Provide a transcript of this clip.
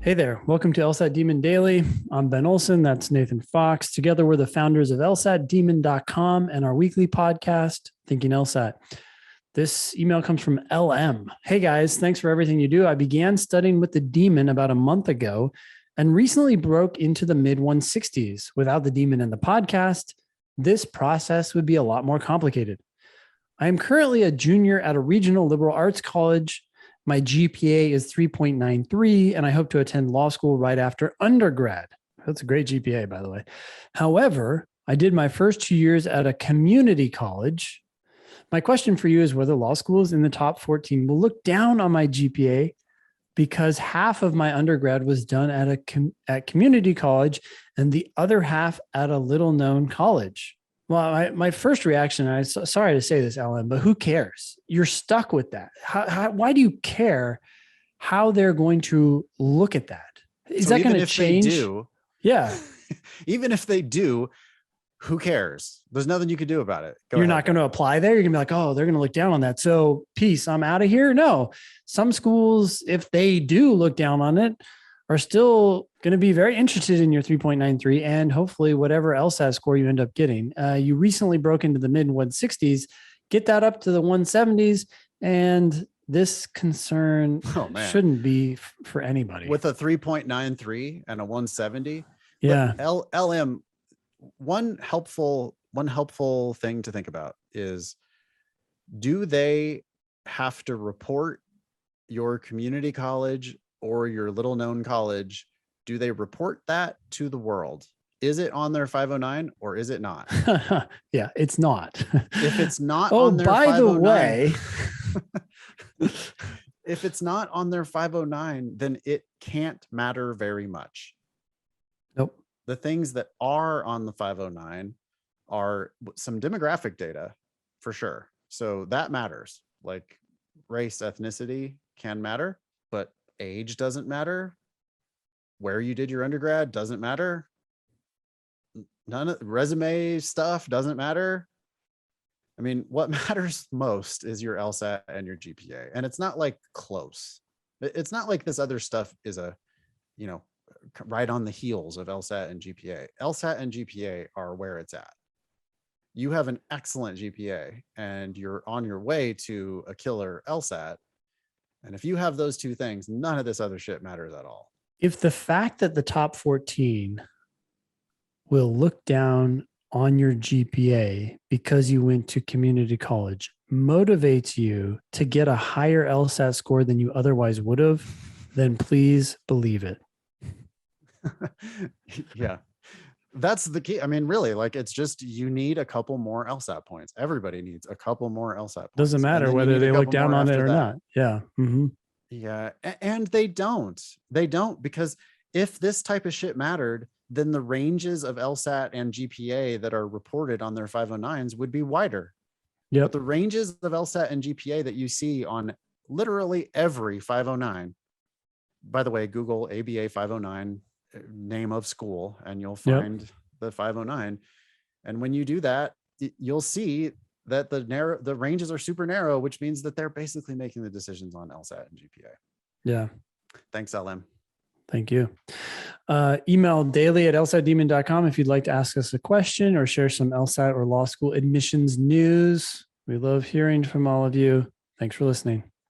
Hey there. Welcome to LSAT Demon Daily. I'm Ben Olson. That's Nathan Fox. Together, we're the founders of LSATdemon.com and our weekly podcast, Thinking LSAT. This email comes from LM. Hey guys, thanks for everything you do. I began studying with the Demon about a month ago and recently broke into the mid 160s. Without the Demon and the podcast, this process would be a lot more complicated. I am currently a junior at a regional liberal arts college. My GPA is 3.93, and I hope to attend law school right after undergrad. That's a great GPA, by the way. However, I did my first 2 years at a community college. My question for you is whether law schools in the top 14 will look down on my GPA because half of my undergrad was done at community college and the other half at a little-known college. Well, my first reaction, I'm sorry to say this, Alan, but who cares? You're stuck with that. Why do you care how they're going to look at that? Is that going to change? Yeah. Even if they do, who cares? There's nothing you can do about it. You're not going to apply there. You're going to be like, oh, they're going to look down on that. So peace, I'm out of here. No, some schools, if they do look down on it, are still going to be very interested in your 3.93 and hopefully whatever LSAT score you end up getting. You recently broke into the mid 160s, get that up to the 170s. And this concern shouldn't be for anybody. With a 3.93 and a 170. Yeah. LM, one helpful thing to think about is, do they have to report your community college or your little known college? Do they report that to the world? Is it on their 509 or is it not? Yeah, it's not. If it's not on their 509, the way, if it's not on their 509, then it can't matter very much. Nope. The things that are on the 509 are some demographic data for sure. So that matters. Like race, ethnicity can matter, but age doesn't matter. Where you did your undergrad doesn't matter. None of resume stuff doesn't matter. I mean, what matters most is your LSAT and your GPA. And it's not like close. It's not like this other stuff is right on the heels of LSAT and GPA. LSAT and GPA are where it's at. You have an excellent GPA and you're on your way to a killer LSAT. And if you have those two things, none of this other shit matters at all. If the fact that the top 14 will look down on your GPA because you went to community college motivates you to get a higher LSAT score than you otherwise would have, then please believe it. Yeah, that's the key. I mean, really, like, it's just, you need a couple more LSAT points. Everybody needs a couple more LSAT points. Doesn't matter whether they look down on it or not. Yeah. Mm-hmm. Yeah. And they don't, because if this type of shit mattered, then the ranges of LSAT and GPA that are reported on their 509s would be wider. Yeah. But the ranges of LSAT and GPA that you see on literally every 509, by the way, Google ABA 509 name of school and you'll find the 509. And when you do that, you'll see that the ranges are super narrow, which means that they're basically making the decisions on LSAT and GPA. Yeah. Thanks, LM. Thank you. Email daily@lsatdemon.com if you'd like to ask us a question or share some LSAT or law school admissions news. We love hearing from all of you. Thanks for listening.